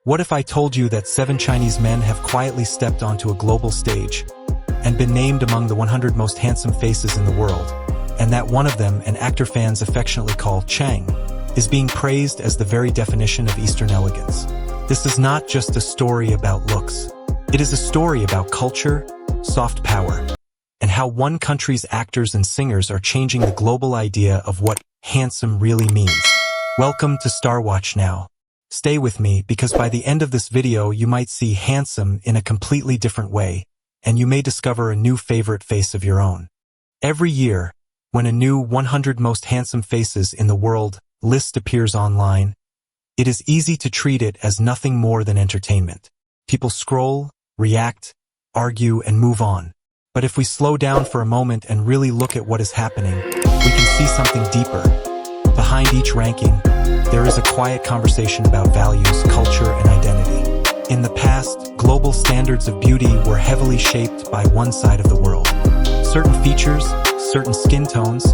What if I told you that 7 Chinese men have quietly stepped onto a global stage and been named among the 100 most handsome faces in the world, and that one of them, an actor fans affectionately call Cheng, is being praised as the very definition of Eastern elegance? This is not just a story about looks. It is a story about culture, soft power, and how one country's actors and singers are changing the global idea of what handsome really means. Welcome to Star Watch Now. Stay with me because by the end of this video you might see handsome in a completely different way, and you may discover a new favorite face of your own. Every year, when a new 100 most handsome faces in the world list appears online, it is easy to treat it as nothing more than entertainment. People scroll, react, argue, and move on. But if we slow down for a moment and really look at what is happening, we can see something deeper. Behind each ranking, there is a quiet conversation about values, culture, and identity. In the past, global standards of beauty were heavily shaped by one side of the world. Certain features, certain skin tones,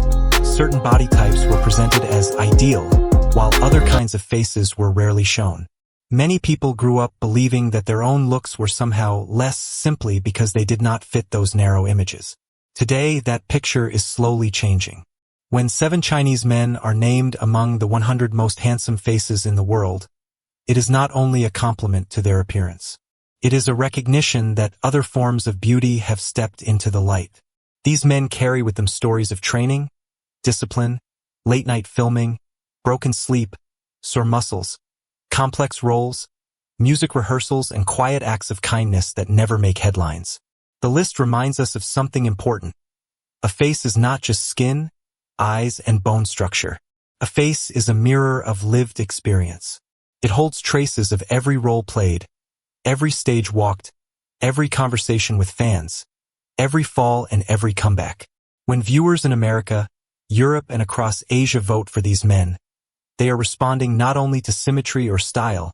certain body types were presented as ideal, while other kinds of faces were rarely shown. Many people grew up believing that their own looks were somehow less simply because they did not fit those narrow images. Today, that picture is slowly changing. When 7 Chinese men are named among the 100 most handsome faces in the world, it is not only a compliment to their appearance. It is a recognition that other forms of beauty have stepped into the light. These men carry with them stories of training, discipline, late-night filming, broken sleep, sore muscles, complex roles, music rehearsals, and quiet acts of kindness that never make headlines. The list reminds us of something important. A face is not just skin, eyes, and bone structure. A face is a mirror of lived experience. It holds traces of every role played, every stage walked, every conversation with fans, every fall and every comeback. When viewers in America, Europe, and across Asia vote for these men, they are responding not only to symmetry or style,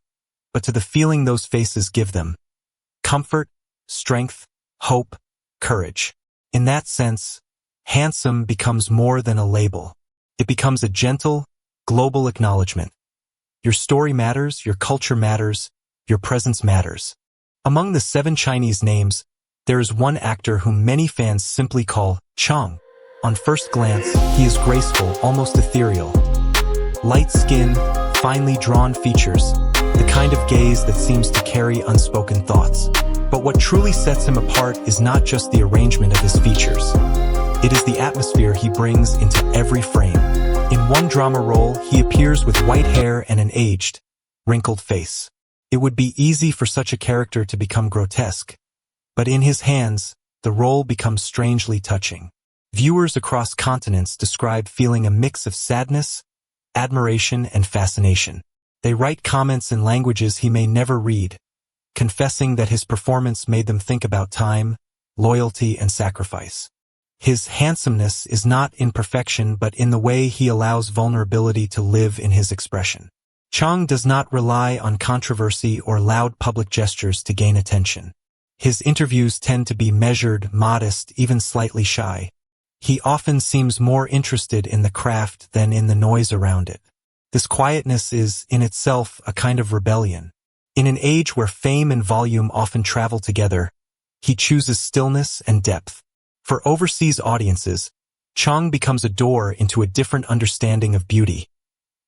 but to the feeling those faces give them: comfort, strength, hope, courage. In that sense, handsome becomes more than a label. It becomes a gentle, global acknowledgement. Your story matters, your culture matters, your presence matters. Among the 7 Chinese names, there is one actor whom many fans simply call Chong. On first glance, he is graceful, almost ethereal. Light skin, finely drawn features, the kind of gaze that seems to carry unspoken thoughts. But what truly sets him apart is not just the arrangement of his features. It is the atmosphere he brings into every frame. In one drama role, he appears with white hair and an aged, wrinkled face. It would be easy for such a character to become grotesque, but in his hands, the role becomes strangely touching. Viewers across continents describe feeling a mix of sadness, admiration, and fascination. They write comments in languages he may never read, confessing that his performance made them think about time, loyalty, and sacrifice. His handsomeness is not in perfection but in the way he allows vulnerability to live in his expression. Chong does not rely on controversy or loud public gestures to gain attention. His interviews tend to be measured, modest, even slightly shy. He often seems more interested in the craft than in the noise around it. This quietness is, in itself, a kind of rebellion. In an age where fame and volume often travel together, he chooses stillness and depth. For overseas audiences, Chong becomes a door into a different understanding of beauty.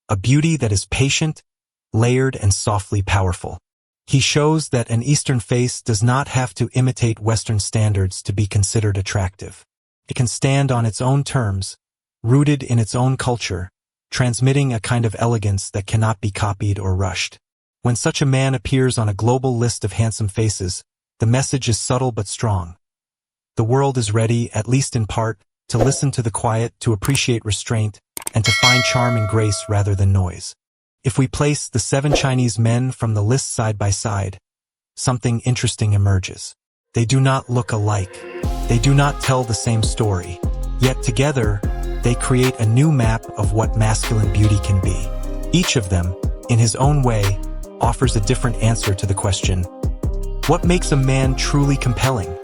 A beauty that is patient, layered, and softly powerful. He shows that an Eastern face does not have to imitate Western standards to be considered attractive. It can stand on its own terms, rooted in its own culture, transmitting a kind of elegance that cannot be copied or rushed. When such a man appears on a global list of handsome faces, the message is subtle but strong. The world is ready, at least in part, to listen to the quiet, to appreciate restraint, and to find charm in grace rather than noise. If we place the 7 Chinese men from the list side by side, something interesting emerges. They do not look alike. They do not tell the same story. Yet together, they create a new map of what masculine beauty can be. Each of them, in his own way, offers a different answer to the question, what makes a man truly compelling?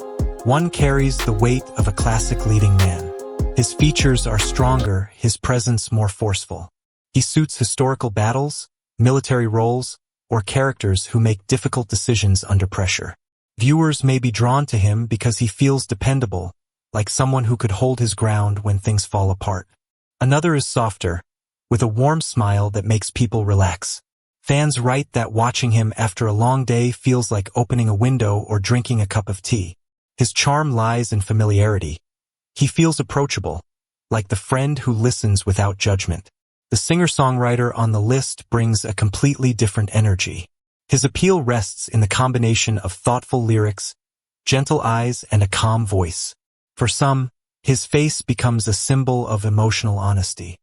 One carries the weight of a classic leading man. His features are stronger, his presence more forceful. He suits historical battles, military roles, or characters who make difficult decisions under pressure. Viewers may be drawn to him because he feels dependable, like someone who could hold his ground when things fall apart. Another is softer, with a warm smile that makes people relax. Fans write that watching him after a long day feels like opening a window or drinking a cup of tea. His charm lies in familiarity. He feels approachable, like the friend who listens without judgment. The singer-songwriter on the list brings a completely different energy. His appeal rests in the combination of thoughtful lyrics, gentle eyes, and a calm voice. For some, his face becomes a symbol of emotional honesty.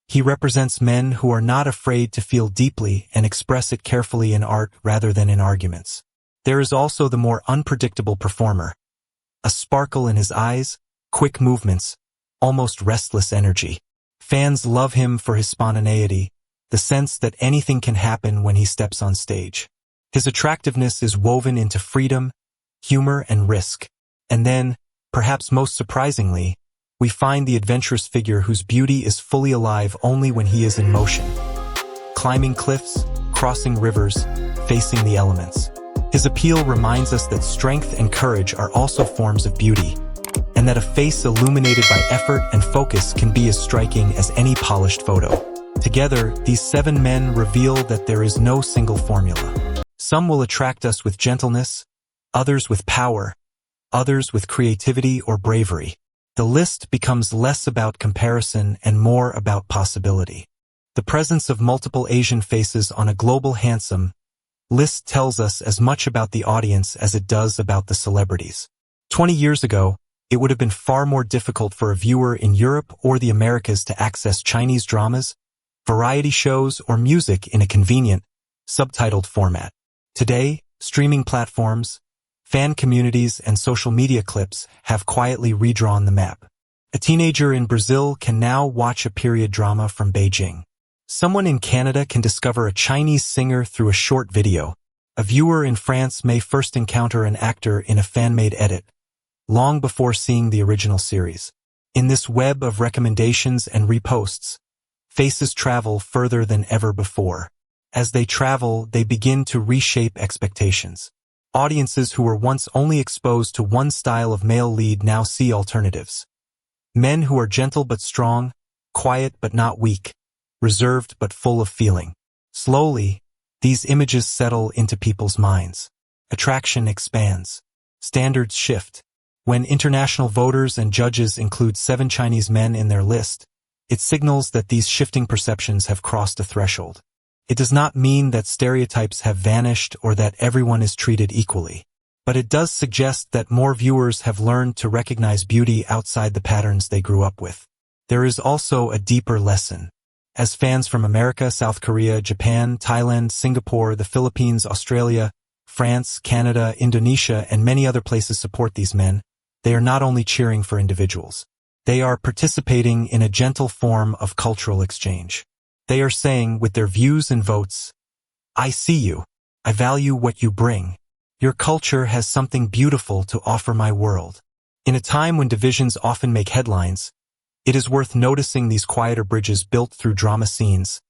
He represents men who are not afraid to feel deeply and express it carefully in art rather than in arguments. There is also the more unpredictable performer. A sparkle in his eyes, quick movements, almost restless energy. Fans love him for his spontaneity, the sense that anything can happen when he steps on stage. His attractiveness is woven into freedom, humor, and risk. And then, perhaps most surprisingly, we find the adventurous figure whose beauty is fully alive only when he is in motion. Climbing cliffs, crossing rivers, facing the elements. His appeal reminds us that strength and courage are also forms of beauty, and that a face illuminated by effort and focus can be as striking as any polished photo. Together, these 7 men reveal that there is no single formula. Some will attract us with gentleness, others with power, others with creativity or bravery. The list becomes less about comparison and more about possibility. The presence of multiple Asian faces on a global handsome list tells us as much about the audience as it does about the celebrities. 20 years ago, it would have been far more difficult for a viewer in Europe or the Americas to access Chinese dramas, variety shows, or music in a convenient, subtitled format. Today, streaming platforms, fan communities, and social media clips have quietly redrawn the map. A teenager in Brazil can now watch a period drama from Beijing. Someone in Canada can discover a Chinese singer through a short video. A viewer in France may first encounter an actor in a fan-made edit, long before seeing the original series. In this web of recommendations and reposts, faces travel further than ever before. As they travel, they begin to reshape expectations. Audiences who were once only exposed to one style of male lead now see alternatives. Men who are gentle but strong, quiet but not weak, reserved but full of feeling. Slowly, these images settle into people's minds. Attraction expands. Standards shift. When international voters and judges include 7 Chinese men in their list, it signals that these shifting perceptions have crossed a threshold. It does not mean that stereotypes have vanished or that everyone is treated equally. But it does suggest that more viewers have learned to recognize beauty outside the patterns they grew up with. There is also a deeper lesson. As fans from America, South Korea, Japan, Thailand, Singapore, the Philippines, Australia, France, Canada, Indonesia, and many other places support these men, they are not only cheering for individuals. They are participating in a gentle form of cultural exchange. They are saying, with their views and votes, I see you. I value what you bring. Your culture has something beautiful to offer my world. In a time when divisions often make headlines, it is worth noticing these quieter bridges built through drama scenes,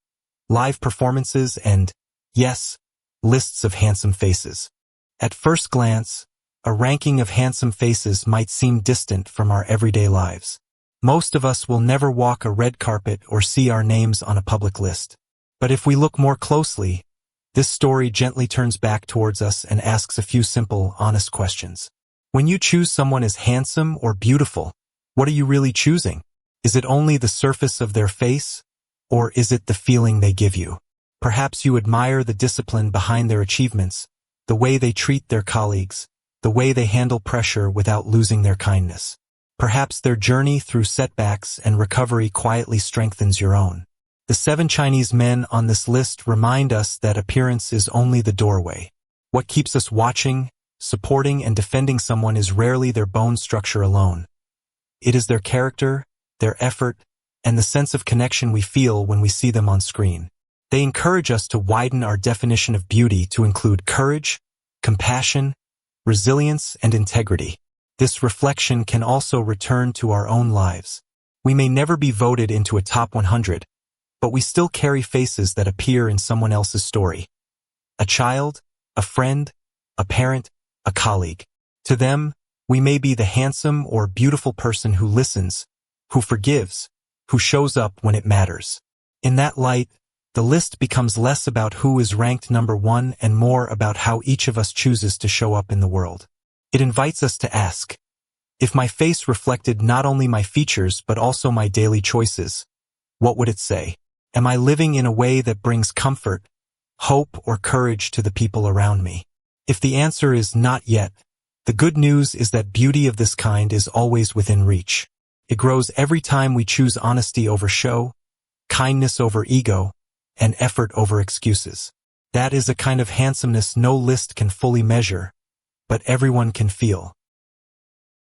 live performances, and, yes, lists of handsome faces. At first glance, a ranking of handsome faces might seem distant from our everyday lives. Most of us will never walk a red carpet or see our names on a public list. But if we look more closely, this story gently turns back towards us and asks a few simple, honest questions. When you choose someone as handsome or beautiful, what are you really choosing? Is it only the surface of their face, or is it the feeling they give you? Perhaps you admire the discipline behind their achievements, the way they treat their colleagues, the way they handle pressure without losing their kindness. Perhaps their journey through setbacks and recovery quietly strengthens your own. The 7 Chinese men on this list remind us that appearance is only the doorway. What keeps us watching, supporting, and defending someone is rarely their bone structure alone. It is their character, their effort, and the sense of connection we feel when we see them on screen. They encourage us to widen our definition of beauty to include courage, compassion, resilience, and integrity. This reflection can also return to our own lives. We may never be voted into a top 100, but we still carry faces that appear in someone else's story. A child, a friend, a parent, a colleague. To them, we may be the handsome or beautiful person who listens, who forgives, who shows up when it matters. In that light, the list becomes less about who is ranked number one and more about how each of us chooses to show up in the world. It invites us to ask, if my face reflected not only my features but also my daily choices, what would it say? Am I living in a way that brings comfort, hope, or courage to the people around me? If the answer is not yet, the good news is that beauty of this kind is always within reach. It grows every time we choose honesty over show, kindness over ego, and effort over excuses. That is a kind of handsomeness no list can fully measure, but everyone can feel.